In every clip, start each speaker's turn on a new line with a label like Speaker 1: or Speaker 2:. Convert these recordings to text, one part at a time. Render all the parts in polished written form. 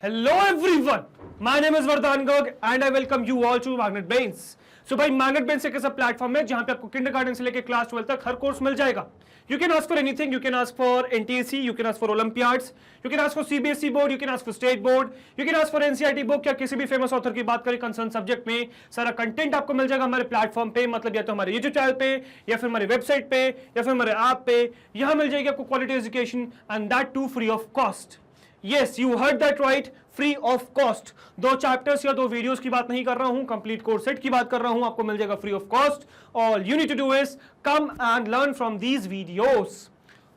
Speaker 1: Hello everyone, my name is Vardhan Garg and I welcome you all to Magnet Brains. So भाई Magnet Brains एक ऐसा platform है जहां पे आपको किंडरगार्टन से लेकर क्लास 12 तक हर कोर्स मिल जाएगा. You can ask for anything. You can ask for NTSC, you can ask for Olympiads, you can ask for CBSE board, you can ask for state board, you can ask for NCERT book या किसी भी famous author की बात करें concern subject में सारा content आपको मिल जाएगा हमारे प्लेटफॉर्म पे. मतलब या तो हमारे यूट्यूब चैनल पे या फिर हमारे वेबसाइट पे या फिर हमारे ऐप पे. यहां मिल जाएगी आपको quality education and that too free of cost. Yes, you heard that right, free of cost. दो चैप्टर्स या दो वीडियोस की बात नहीं कर रहा हूं, कंप्लीट कोर्स सेट की बात कर रहा हूं. आपको मिल जाएगा free of cost. All you need to do is come and learn from these videos.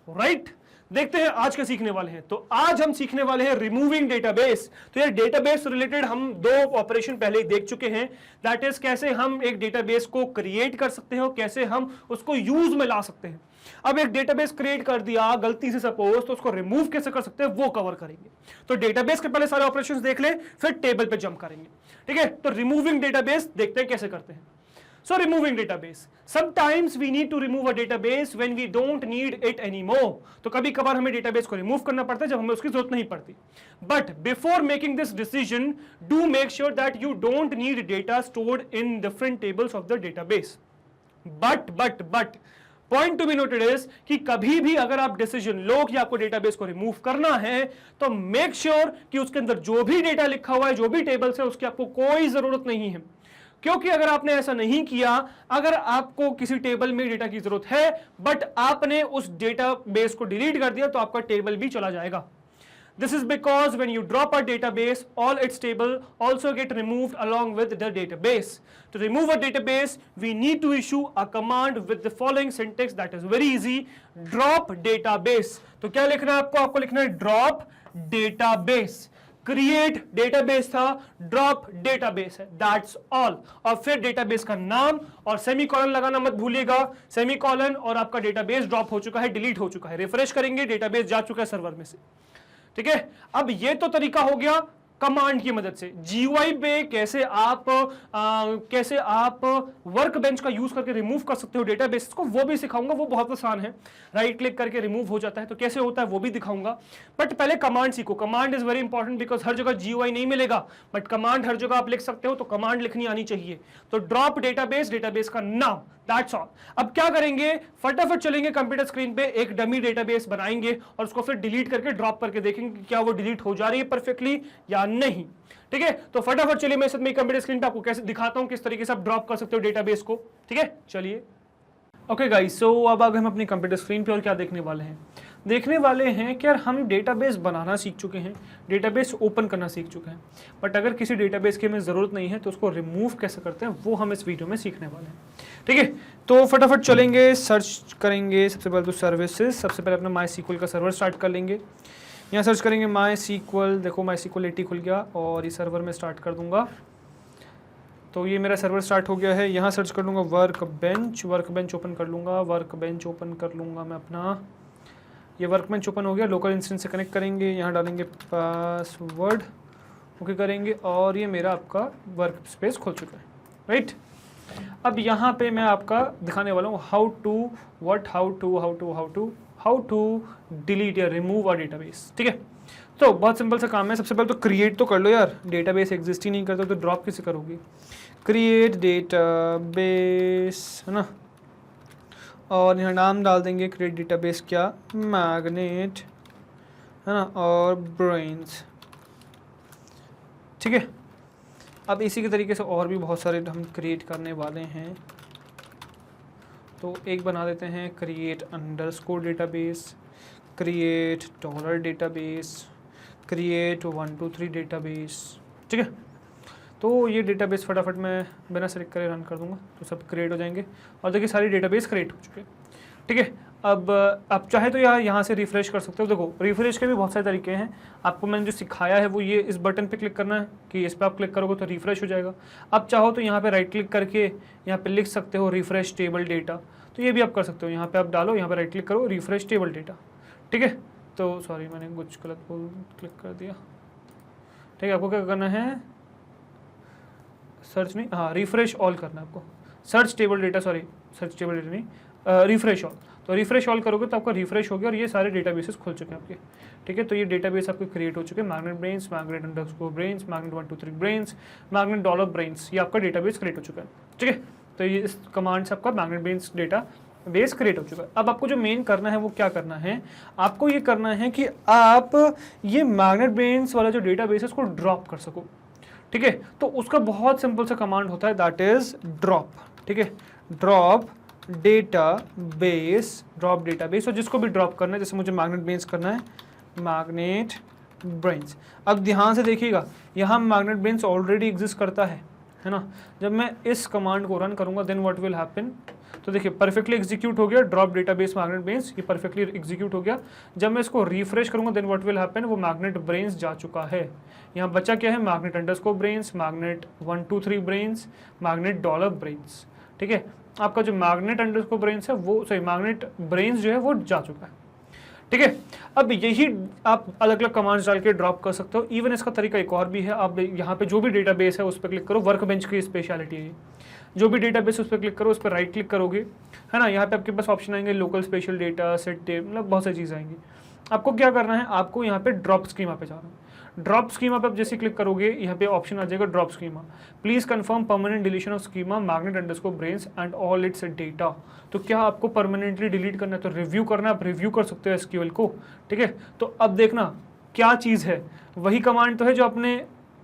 Speaker 1: Right, देखते हैं आज क्या सीखने वाले हैं. तो आज हम सीखने वाले हैं रिमूविंग डेटाबेस. तो ये डेटाबेस रिलेटेड हम दो ऑपरेशन पहले ही देख चुके हैं. दैट इज कैसे हम एक डेटाबेस को क्रिएट कर सकते हैं और कैसे हम उसको यूज में ला सकते हैं. अब एक डेटाबेस क्रिएट कर दिया गलती से सपोज, तो उसको रिमूव कैसे कर सकते हैं वो कवर करेंगे. तो डेटाबेस के पहले सारे ऑपरेशंस देख लें, फिर टेबल पे जंप करेंगे. ठीक है, तो रिमूविंग डेटाबेस देखते हैं कैसे करते हैं. So removing database. Sometimes we need to remove a database when we don't need it anymore. तो कभी कभार हमें डेटाबेस को रिमूव करना पड़ता है जब हमें उसकी जरूरत नहीं पड़ती. But before making this decision, do make sure that you don't need data stored in different tables of the database. But point to be noted is कि कभी भी अगर आप डिसीजन लो कि आपको डेटाबेस को रिमूव करना है तो मेक श्योर कि उसके अंदर जो भी डेटा लिखा हुआ है, जो भी टेबल्स है, उसकी आपको कोई जरूरत नहीं है. क्योंकि अगर आपने ऐसा नहीं किया, अगर आपको किसी टेबल में डेटा की जरूरत है बट आपने उस डेटाबेस को डिलीट कर दिया तो आपका टेबल भी चला जाएगा. This is because when you drop a database, all its table also get removed along with the database. To remove a database, we need to issue a command with the following syntax that is very easy. Drop database. तो क्या लिखना है आपको? आपको लिखना है drop database. Create database था, drop database है, दैट्स ऑल. और फिर डेटाबेस का नाम और सेमीकोलन लगाना मत भूलिएगा. सेमीकोलन और आपका डेटाबेस ड्रॉप हो चुका है, डिलीट हो चुका है. रिफ्रेश करेंगे, डेटाबेस जा चुका है सर्वर में से. ठीक है, अब ये तो तरीका हो गया कमांड की मदद से. जीयूआई पे कैसे आप वर्क बेंच का यूज करके रिमूव कर सकते हो डेटाबेस को, वो भी सिखाऊंगा. वो बहुत आसान है, राइट क्लिक करके रिमूव हो जाता है. तो कैसे होता है वो भी दिखाऊंगा. बट पहले कमांड सीखो. Command is very important because हर जगह जीयूआई नहीं मिलेगा, बट कमांड हर जगह आप लिख सकते हो. तो कमांड लिखनी आनी चाहिए. तो ड्रॉप डेटाबेस, डेटाबेस का नाम, दैट्स ऑल. अब क्या करेंगे, फटाफट चलेंगे कंप्यूटर स्क्रीन पे, एक डमी डेटाबेस बनाएंगे और उसको फिर डिलीट करके ड्रॉप करके देखेंगे कि क्या वो डिलीट हो जा रही है परफेक्टली या नहीं. ठीक है, तो फटाफट चलिए मैं साथ में कंप्यूटर स्क्रीन पे आपको कैसे दिखाता हूं किस तरीके से आप ड्रॉप कर सकते हो डेटाबेस को. ठीक है, चलिए. ओके गाइस, सो अब आगे हम अपनी कंप्यूटर स्क्रीन पे और क्या देखने वाले हैं. देखने वाले हैं कि यार हम डेटाबेस बनाना सीख चुके हैं, डेटाबेस ओपन करना सीख चुके हैं, बट अगर किसी डेटाबेस की हमें ज़रूरत नहीं है तो उसको रिमूव कैसे करते हैं वो हम इस वीडियो में सीखने वाले हैं. ठीक है, तो फटाफट चलेंगे, सर्च करेंगे. सबसे पहले तो सर्विसेज, सबसे पहले अपना MySQL का सर्वर स्टार्ट कर लेंगे. यहाँ सर्च करेंगे MySQL. देखो MySQL 80 खुल गया और ये सर्वर में स्टार्ट कर दूंगा. तो ये मेरा सर्वर स्टार्ट हो गया है. यहाँ सर्च कर लूँगा वर्क बेंच ओपन कर लूँगा. वर्क बेंच ओपन कर लूँगा मैं अपना. ये वर्क बेंच ओपन हो गया. लोकल इंस्टेंस से कनेक्ट करेंगे, यहाँ डालेंगे पासवर्ड, ओके करेंगे और ये मेरा आपका वर्क स्पेस खुल चुका है. राइट, अब यहाँ पे मैं आपका दिखाने वाला हूँ हाउ टू डिलीट या रिमूव अ डेटाबेस. ठीक है, तो बहुत सिंपल सा काम है. सबसे पहले तो क्रिएट तो कर लो यार, डेटाबेस एग्जिस्ट ही नहीं करता तो ड्रॉप कैसे करोगी. क्रिएट डेटाबेस है ना, और यहाँ नाम डाल देंगे क्रिएट डेटाबेस क्या, मैग्नेट है ना, और ब्रेन्स. ठीक है, अब इसी के तरीके से और भी बहुत सारे हम क्रिएट करने वाले हैं. तो एक बना देते हैं create underscore database, create dollar database, create 123 database. ठीक है, तो ये डेटाबेस फटाफट मैं बिना सेलेक्ट करे रन कर दूंगा तो सब क्रिएट हो जाएंगे. और देखिए सारी डेटाबेस क्रिएट हो चुके हैं. ठीक है, अब आप चाहे तो यहाँ से रिफ्रेश कर सकते हो. देखो रिफ्रेश के भी बहुत सारे तरीके हैं. आपको मैंने जो सिखाया है वो ये इस बटन पे क्लिक करना है कि इस पर आप क्लिक करोगे तो रिफ्रेश हो जाएगा. अब चाहो तो यहाँ पे राइट क्लिक करके यहाँ पे लिख सकते हो रिफ्रेश टेबल डेटा. तो ये भी आप कर सकते हो. यहाँ पे आप डालो, यहाँ पे राइट क्लिक करो, रिफ्रेश टेबल डेटा. ठीक है, तो सॉरी मैंने कुछ गलत क्लिक कर दिया. ठीक है, आपको क्या करना है, सर्च नहीं, हाँ रिफ्रेश ऑल करना है आपको. Search table data, sorry search table data नहीं, रिफ्रेश ऑल. तो रिफ्रेश ऑल करोगे तो आपका रिफ्रेश हो गया और ये सारे डेटाबेसेस खुल चुके हैं आपके, ठीक है। तो ये डेटाबेस आपके क्रिएट हो चुके हैं, magnet brains, magnet underscore brains, magnet 1 2 3 brains, magnet dollar brains, ये आपका डेटाबेस क्रिएट हो चुका है, ठीक है। तो ये इस कमांड से आपका magnet brains data base create हो चुका है। अब आपको जो मेन करना है वो क्या करना है, आपको ये करना है कि आप ये मैग्नेट ब्रेन्स वाला जो डेटाबेस है उसको ड्रॉप कर सको, ठीक है। तो उसका बहुत सिंपल सा कमांड होता है, दैट इज ड्रॉप, ठीक है। ड्रॉप डेटाबेस, ड्रॉप डेटाबेस, और जिसको भी ड्रॉप करना है, जैसे मुझे मैग्नेट ब्रेन्स करना है, मैग्नेट ब्रेन्स। अब ध्यान से देखिएगा, यहाँ मैग्नेट ब्रेन्स ऑलरेडी एग्जिस्ट करता है ना। जब मैं इस कमांड को रन करूंगा देन व्हाट विल हैपन, तो देखिए परफेक्टली एग्जीक्यूट हो गया, ड्रॉप डेटाबेस मैग्नेट ब्रेन्स, ये परफेक्टली एग्जीक्यूट हो गया। जब मैं इसको रिफ्रेश करूंगा देन व्हाट विल हैपन, वो मैग्नेट ब्रेन्स जा चुका है। यहाँ बचा क्या है, magnet underscore brains, magnet 1 2 3 brains, magnet dollar brains, ठीक है। आपका जो मैग्नेट अंडरस्कोर ब्रेन्स है वो, सॉरी मैग्नेट ब्रेन्स जो है वो जा चुका है, ठीक है। अब यही आप अलग अलग कमांड्स डाल के ड्रॉप कर सकते हो। इवन इसका तरीका एक और भी है, आप यहाँ पे जो भी डेटाबेस है उस पर क्लिक करो, वर्क बेंच की स्पेशलिटी है ये, जो भी डेटाबेस उस पर क्लिक करो, उस पर राइट क्लिक करोगे, है ना। यहाँ पे आपके पास ऑप्शन आएंगे, local special data, set tape, मतलब बहुत सारी चीज़ें आएंगी। आपको क्या करना है, आपको यहाँ पे ड्रॉप स्कीमा पे जाना है। ड्रॉप स्कीमा पे आप जैसे क्लिक करोगे यहाँ पे ऑप्शन आ जाएगा drop schema, please confirm permanent deletion of schema magnet underscore brains and all it's data. तो क्या आपको परमानेंटली डिलीट करना है, तो रिव्यू करना है, आप रिव्यू कर सकते हो एसक्यूएल को, ठीक है। तो अब देखना क्या चीज़ है, वही कमांड तो है जो आपने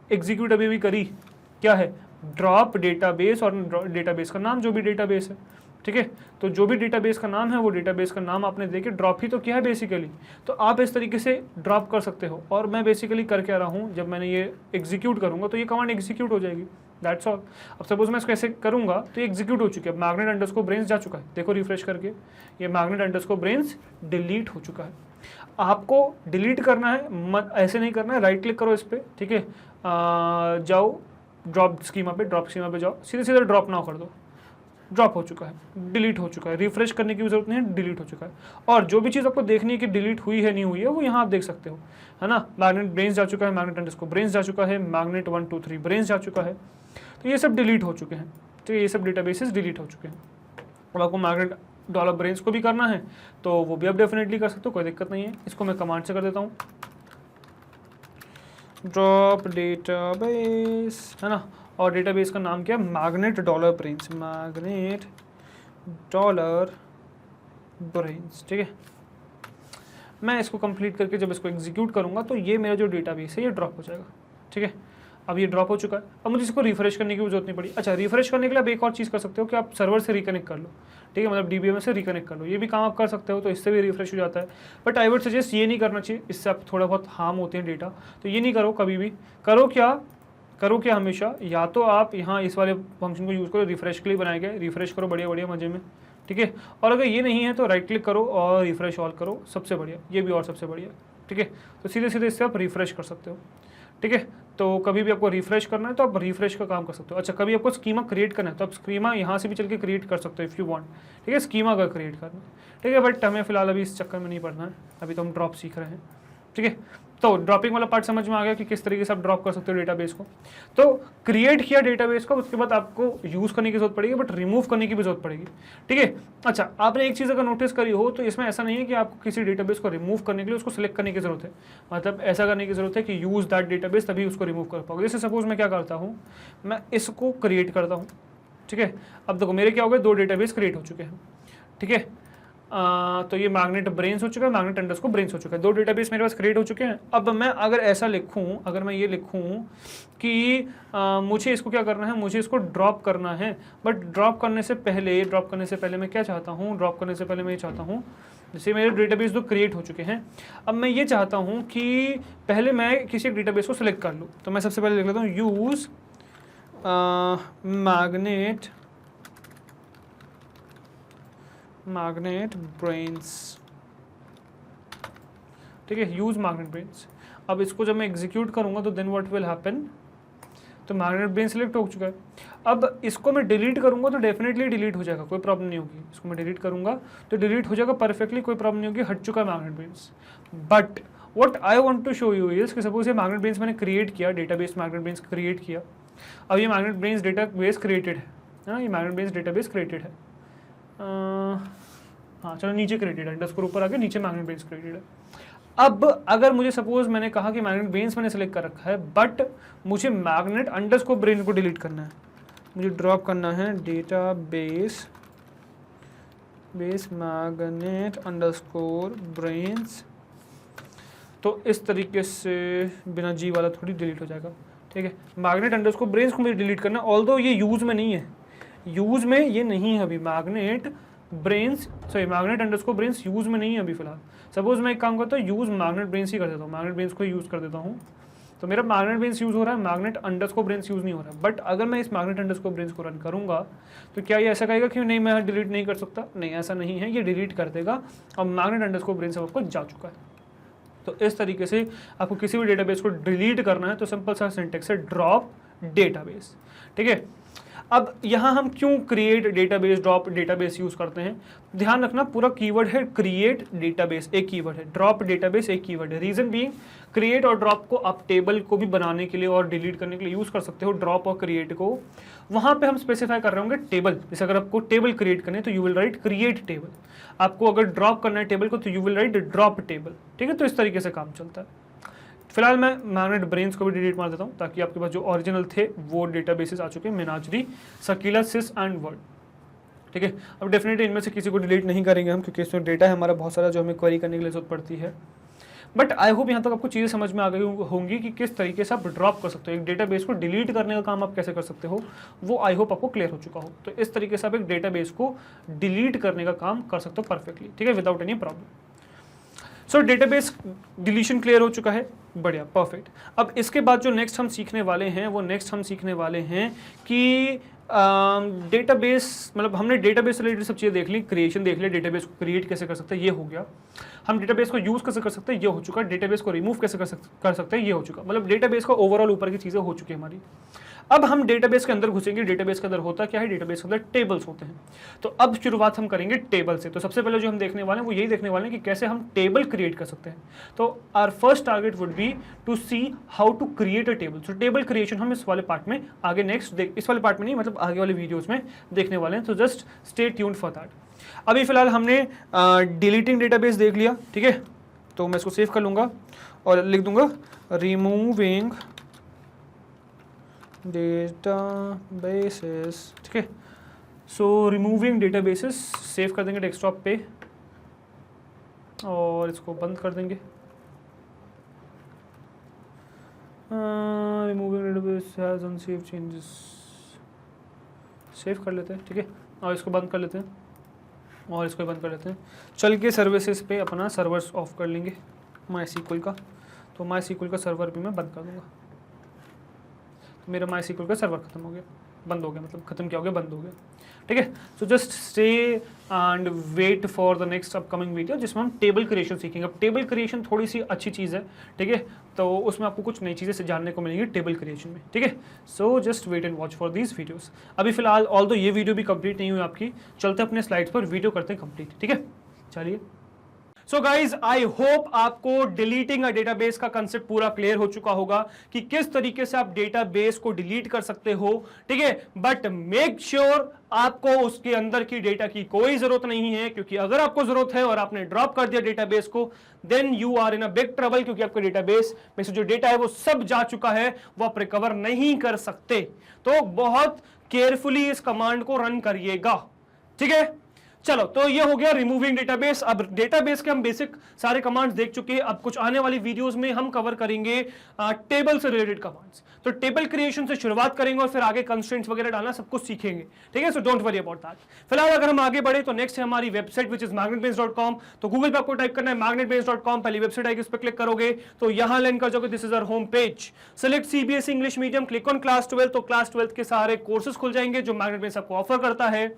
Speaker 1: एग्जीक्यूट अभी भी करी, क्या है, ड्रॉप डेटाबेस, और डेटाबेस का नाम जो भी डेटाबेस है, ठीक है। तो जो भी डेटाबेस का नाम है वो डेटाबेस का नाम आपने देके ड्रॉप ही तो किया है बेसिकली। तो आप इस तरीके से ड्रॉप कर सकते हो। और मैं बेसिकली कर क्या रहा हूँ, जब मैंने ये एग्जीक्यूट करूँगा तो ये कमांड एग्जीक्यूट हो जाएगी, दैट्स ऑल। अब सपोज मैं इसको ऐसे करूँगा तो ये एग्जीक्यूट हो चुकी है, मैग्नेट अंडरस्कोर ब्रेन्स जा चुका है, देखो रिफ्रेश करके ये मैग्नेट अंडरस्कोर ब्रेन्स डिलीट हो चुका है। आपको डिलीट करना है, ऐसे नहीं करना है, राइट क्लिक करो इस पर, ठीक है, जाओ ड्रॉप स्कीमा पे, ड्रॉप स्कीमा पे जाओ, सीधे सीधे ड्रॉप नाउ कर दो, ड्रॉप हो चुका है, डिलीट हो चुका है, रिफ्रेश करने की भी जरूरत नहीं है, डिलीट हो चुका है। और जो भी चीज़ आपको देखनी है कि डिलीट हुई है नहीं हुई है वो यहाँ आप देख सकते हो, है ना। मैग्नेट ब्रेन्स जा चुका है, मैग्नेट अंडरस्कोर ब्रेन्स जा चुका है, मैग्नेट 1 2 3 ब्रेन्स जा चुका है, तो ये सब डिलीट हो चुके हैं, तो ये सब डेटाबेसेस डिलीट हो चुके हैं। अब आपको मैग्नेट डॉलर ब्रेन्स को भी करना है तो वो भी आप डेफिनेटली कर सकते हो, कोई दिक्कत नहीं है। इसको मैं कमांड से कर देता हूँ, ड्रॉप डेटाबेस, है ना, और डेटाबेस का नाम क्या है, magnet dollar brains, magnet dollar brains, ठीक है। मैं इसको कंप्लीट करके जब इसको एग्जीक्यूट करूंगा तो ये मेरा जो डेटाबेस है ये ड्रॉप हो जाएगा, ठीक है। अब ये ड्रॉप हो चुका है, अब मुझे इसको रिफ्रेश करने की भी जरूरत नहीं पड़ी। अच्छा, रिफ्रेश करने के लिए आप एक और चीज़ कर सकते हो कि आप सर्वर से रिकनेक्ट कर लो, ठीक है, मतलब DBA से रिकनेक्ट कर लो, ये भी काम आप कर सकते हो, तो इससे भी रिफ्रेश हो जाता है। बट आई वुड सजेस्ट ये नहीं करना चाहिए, इससे आप थोड़ा बहुत हार्म होते हैं डेटा, तो ये नहीं करो कभी भी। करो क्या हमेशा, या तो आप यहाँ इस वाले फंक्शन को यूज़ करो, रिफ्रेश के लिए बनाए गए, रिफ्रेश करो बढ़िया बढ़िया मजे में, ठीक है। और अगर ये नहीं है तो राइट क्लिक करो और रिफ्रेश ऑल करो, सबसे बढ़िया, ये भी और सबसे बढ़िया, ठीक है। तो सीधे सीधे इससे आप रिफ्रेश कर सकते हो, ठीक है। तो कभी भी आपको रिफ्रेश करना है तो आप रिफ्रेश का काम कर सकते हो। अच्छा, कभी आपको स्कीमा क्रिएट करना है तो आप स्कीमा यहाँ से भी चल के क्रिएट कर सकते हो इफ़ यू वांट, ठीक है, स्कीमा अगर क्रिएट करना है, ठीक है। बट हमें फिलहाल अभी इस चक्कर में नहीं पड़ना है, अभी तो हम ड्रॉप सीख रहे हैं, ठीक है। तो ड्रॉपिंग वाला पार्ट समझ में आ गया कि किस तरीके से आप ड्रॉप कर सकते हो डेटाबेस को। तो क्रिएट किया डेटाबेस को, उसके बाद आपको यूज़ करने की जरूरत पड़ेगी, बट रिमूव करने की भी जरूरत पड़ेगी, ठीक है। अच्छा, आपने एक चीज़ अगर नोटिस करी हो तो इसमें ऐसा नहीं है कि आपको किसी डेटाबेस को रिमूव करने के लिए उसको सिलेक्ट करने की जरूरत है, मतलब ऐसा करने की जरूरत है कि यूज़ दैट डेटाबेस तभी उसको रिमूव कर पाओगे। जैसे सपोज मैं क्या करता हूँ, मैं इसको क्रिएट करता हूँ, ठीक है। अब देखो मेरे क्या हो गए, 2 डेटाबेस क्रिएट हो चुके हैं, ठीक है। तो ये मैग्नेट ब्रेन्स हो चुका है, मैग्नेट अंडरस्कोर ब्रेन्स हो चुका है, 2 डेटाबेस मेरे पास क्रिएट हो चुके हैं। अब मैं अगर ऐसा लिखूं, अगर मैं ये लिखूं कि मुझे इसको क्या करना है, मुझे इसको ड्रॉप करना है, बट ड्रॉप करने से पहले मैं क्या चाहता हूँ, ड्रॉप करने से पहले मैं ये चाहता हूँ, जैसे मेरे डेटाबेस 2 क्रिएट हो चुके हैं, अब मैं ये चाहता हूँ कि पहले मैं किसी एक डेटाबेस को सिलेक्ट कर लूँ। तो मैं सबसे पहले लिख लेता हूँ यूज़ मैग्नेट ब्रेन्स, ठीक है, यूज मैग्नेट ब्रेन्स। अब इसको जब मैं एग्जीक्यूट करूंगा तो देन व्हाट विल हैपन, तो मैग्नेट ब्रेन सिलेक्ट हो चुका है। अब इसको मैं डिलीट करूंगा तो डेफिनेटली डिलीट हो जाएगा, कोई प्रॉब्लम नहीं होगी। इसको मैं डिलीट करूंगा तो डिलीट हो जाएगा परफेक्टली, कोई प्रॉब्लम नहीं होगी, हट चुका है Magnet Brains. But what I want to show you is कि सपोज ये मैग्नेट ब्रेन्स मैंने क्रिएट किया, डेटाबेस मैग्नेट ब्रेन्स क्रिएट किया। अब ये मैग्नेट ब्रेन्स डेटाबेस क्रिएटेड है ना, ये मैग्नेट ब्रेन्स डेटाबेस क्रिएटेड है। हाँ चलो नीचे क्रिएटेड है, अंडरस्कोर ऊपर आ गया, नीचे मैग्नेट बेस क्रिएटेड है। अब अगर मुझे सपोज मैंने कहा कि मैग्नेट बेस मैंने सेलेक्ट कर रखा है, बट मुझे मैग्नेट अंडरस्कोर ब्रेन को डिलीट करना है, मुझे ड्रॉप करना है data base magnet underscore brains, तो इस तरीके से बिना जी वाला थोड़ी डिलीट हो जाएगा, ठीक है। मैग्नेट अंडरस्कोर ब्रेन्स को मुझे डिलीट करना, ऑल्दो ये यूज में नहीं है, यूज में ये नहीं है अभी, मैग्नेट अंडरस्कोर ब्रेन्स यूज में नहीं है अभी फिलहाल। सपोज मैं एक काम करता हूँ, यूज मैग्नेट ब्रेन्स ही कर देता हूँ, मैग्नेट ब्रेन्स को यूज कर देता हूँ, तो मेरा मैग्नेट ब्रेन्स यूज हो रहा है, मैग्नेट अंडरस्कोर ब्रेन्स यूज नहीं हो रहा है। बट अगर मैं इस मैग्नेट अंडरस्कोर ब्रेन्स को रन करूंगा तो क्या ये ऐसा कहेगा कि नहीं मैं डिलीट नहीं कर सकता? नहीं, ऐसा नहीं है, ये डिलीट कर देगा और मैग्नेट अंडरस्कोर ब्रेन्स आपको जा चुका है। तो इस तरीके से आपको किसी भी डेटाबेस को डिलीट करना है तो सिंपल सा सिंटेक्स है ड्रॉप डेटाबेस, ठीक है। अब यहाँ हम क्यों create database drop database use करते हैं, ध्यान रखना पूरा कीवर्ड है क्रिएट डेटाबेस एक कीवर्ड है, ड्रॉप डेटाबेस एक कीवर्ड है। रीजन बीइंग क्रिएट और ड्रॉप को आप टेबल को भी बनाने के लिए और डिलीट करने के लिए यूज कर सकते हो, ड्रॉप और क्रिएट को। वहां पे हम स्पेसिफाई कर रहे होंगे टेबल, जैसे अगर आपको टेबल क्रिएट करने तो you will write create table, आपको अगर ड्रॉप करना है टेबल को तो you will write drop table, ठीक है। तो इस तरीके से काम चलता है। फिलहाल मैं मैग्नेट ब्रेन्स को भी डिलीट मार देता हूँ ताकि आपके पास जो ओरिजिनल थे वो डेटाबेसेस आ चुके हैं, मेनाजरी, सकीला, सिस एंड वर्ड, ठीक है। अब डेफिनेटली इनमें से किसी को डिलीट नहीं करेंगे हम, क्योंकि इसमें डेटा है हमारा बहुत सारा जो हमें क्वेरी करने के लिए जरूरत पड़ती है। बट आई होप यहाँ तक आपको चीज़ें समझ में आ गई होंगी कि किस तरीके से आप ड्रॉप कर सकते हो, एक डेटाबेस को डिलीट करने का काम आप कैसे कर सकते हो, वो आई होप आपको क्लियर हो चुका हो। तो इस तरीके से आप एक डेटाबेस को डिलीट करने का काम कर सकते हो परफेक्टली, ठीक है, विदाउट एनी प्रॉब्लम। सो डेटाबेस डिलीशन क्लियर हो चुका है, बढ़िया, परफेक्ट। अब इसके बाद जो नेक्स्ट हम सीखने वाले हैं वो नेक्स्ट हम सीखने वाले हैं कि डेटाबेस, मतलब हमने डेटाबेस रिलेटेड सब चीज़ें देख ली, क्रिएशन देख लिया, डेटाबेस को क्रिएट कैसे कर सकते हैं ये हो गया, हम डेटाबेस को यूज़ कैसे कर सकते हैं ये हो चुका, डेटाबेस को रिमूव कैसे कर सकते हैं ये हो चुका, मतलब डेटाबेस का ओवरऑल ऊपर की चीज़ें हो चुकी है हमारी। अब हम डेटाबेस के अंदर घुसेंगे, डेटाबेस के अंदर होता क्या है, डेटाबेस के अंदर टेबल्स होते हैं। तो अब शुरुआत हम करेंगे टेबल से। तो सबसे पहले जो हम देखने वाले हैं वो यही देखने वाले हैं कि कैसे हम टेबल क्रिएट कर सकते हैं। तो our first target would be to see how to create a table. तो टेबल क्रिएशन हम इस वाले पार्ट में आगे नेक्स्ट इस वाले पार्ट में नहीं, मतलब आगे वाले वीडियोज में देखने वाले हैं। तो just stay tuned for that. अभी फिलहाल हमने डिलीटिंग डेटाबेस देख लिया, ठीक है। तो मैं इसको सेव कर लूँगा और लिख दूंगा रिमूविंग डेटाबेसेस, ठीक है। सो रिमूविंग डेटाबेसेस सेव कर देंगे डेस्कटॉप पे और इसको बंद कर देंगे। Removing database has unsave changes, save कर लेते हैं, ठीक है, और इसको बंद कर लेते हैं और इसको बंद कर लेते हैं। चल के सर्विसेज पे अपना सर्वर्स ऑफ कर लेंगे MySQL का। तो MySQL का सर्वर भी मैं बंद कर दूंगा। तो मेरा MySQL का सर्वर खत्म हो गया, बंद हो गया, मतलब खत्म क्या हो गया, बंद हो गया, ठीक है। So just stay and wait for the next upcoming video जिसमें हम टेबल क्रिएशन सीखेंगे। अब टेबल क्रिएशन थोड़ी सी अच्छी चीज़ है, ठीक है, तो उसमें आपको कुछ नई चीज़ें जानने को मिलेंगी टेबल क्रिएशन में, ठीक है। So just wait and watch for these videos. अभी फिलहाल ऑल्दो ये वीडियो भी कंप्लीट नहीं हुई आपकी, चलते अपने स्लाइड्स पर, वीडियो करते हैं कंप्लीट, ठीक है, चलिए। सो गाइज आई होप आपको डिलीटिंग अ डेटाबेस का कंसेप्ट पूरा क्लियर हो चुका होगा कि किस तरीके से आप डेटाबेस को डिलीट कर सकते हो, ठीक है। बट मेक श्योर आपको उसके अंदर की डेटा की कोई जरूरत नहीं है, क्योंकि अगर आपको जरूरत है और आपने ड्रॉप कर दिया डेटाबेस को, then you are in a big trouble, क्योंकि आपके डेटाबेस में से जो डेटा है वो सब जा चुका है, वो आप रिकवर नहीं कर सकते। तो बहुत केयरफुली इस कमांड को रन करिएगा, ठीक है। चलो, तो ये हो गया रिमूविंग डेटाबेस। अब डेटाबेस के हम बेसिक सारे कमांड्स देख चुके हैं। अब कुछ आने वाली वीडियोस में हम कवर करेंगे टेबल से रिलेटेड कमांड्स। तो टेबल क्रिएशन से शुरुआत करेंगे और फिर आगे कंस्ट्रेंट्स वगैरह डालना सब कुछ सीखेंगे, ठीक है। So don't worry about that. फिलहाल अगर हम आगे बढ़े तो नेक्स्ट है हमारी वेबसाइट विच इज magnetbrains.com। तो गूगल पे आपको टाइप करना है magnetbrains.com, पहली वेबसाइट आएगी, उस पर क्लिक करोगे तो यहां लैंड कर जाओगे, this is our home page. Select CBSE English medium, click on class 12। तो क्लास 12 के सारे कोर्सेज खुल जाएंगे जो मैग्नेटब्रेन्स आपको ऑफर करता है।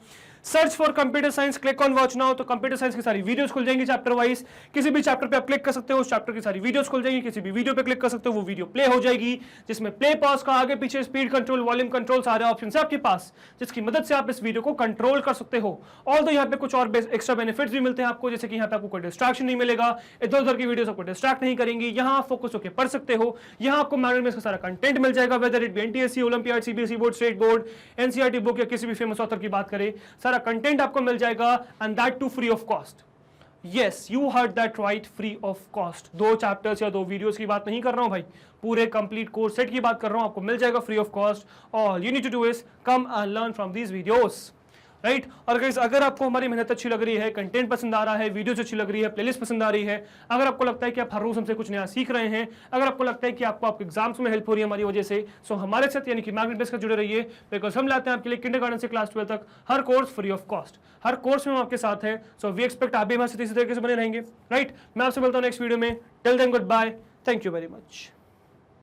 Speaker 1: Search for computer science, click on watch now. तो कंप्यूटर साइंस की सारी वीडियोस खुल जाएंगी चैप्टर वाइज। किसी भी चैप्टर पे आप क्लिक कर सकते हो, उस चैप्टर की सारी वीडियोस खुल जाएंगी। किसी भी वीडियो पे क्लिक कर सकते हो, वो वीडियो प्ले हो जाएगी, जिसमें प्ले पॉज का, आगे पीछे, स्पीड कंट्रोल, वॉल्यूम कंट्रोल, सारे ऑप्शन है आपके पास, जिसकी मदद से आप इस वीडियो को कंट्रोल कर सकते हो। ऑल्दो यहाँ पे कुछ और एक्स्ट्रा बेनिफिट्स भी मिलते हैं आपको, जैसे कि यहाँ पे आपको कोई डिस्ट्रैक्शन नहीं मिलेगा, इधर उधर की वीडियोस आपको डिस्ट्रैक्ट नहीं करेंगी। यहाँ आप फोकस होकर पढ़ सकते हो। यहाँ आपको मैग्नेटब्रेन्स का सारा कंटेंट मिल जाएगा, whether it be NTSC, olympiad, CBSE board, state board, NCERT book या किसी भी फेमस ऑथर की बात करें, सारा सारा कंटेंट आपको मिल जाएगा and that too free of cost. Yes, you heard that right, free of cost. 2 chapters या 2 वीडियोस की बात नहीं कर रहा हूं भाई, पूरे कंप्लीट कोर्स सेट की बात कर रहा हूं। आपको मिल जाएगा free of cost. All you need to do is come and learn from these videos, right. और गाइस अगर आपको हमारी मेहनत अच्छी लग रही है, कंटेंट पसंद आ रहा है, वीडियोस अच्छी लग रही है, प्लेलिस्ट पसंद आ रही है, अगर आपको लगता है कि आप हर रोज हमसे कुछ नया सीख रहे हैं, अगर आपको लगता है कि आपको आपके एग्जाम्स में हेल्प हो रही है हमारी वजह से, सो हमारे साथ यानी कि मैग्नेट बेस का जुड़े रहिए, बिकॉज हम लाते हैं आपके लिए किंडरगार्टन से क्लास 12 तक हर कोर्स फ्री ऑफ कॉस्ट। हर कोर्स में हम आपके साथ हैं, सो वी एक्सपेक्ट आप भी हमारे साथ इसी तरीके से बने रहेंगे, राइट। मैं आपसे मिलता हूँ नेक्स्ट वीडियो में। Till then goodbye, thank you very much.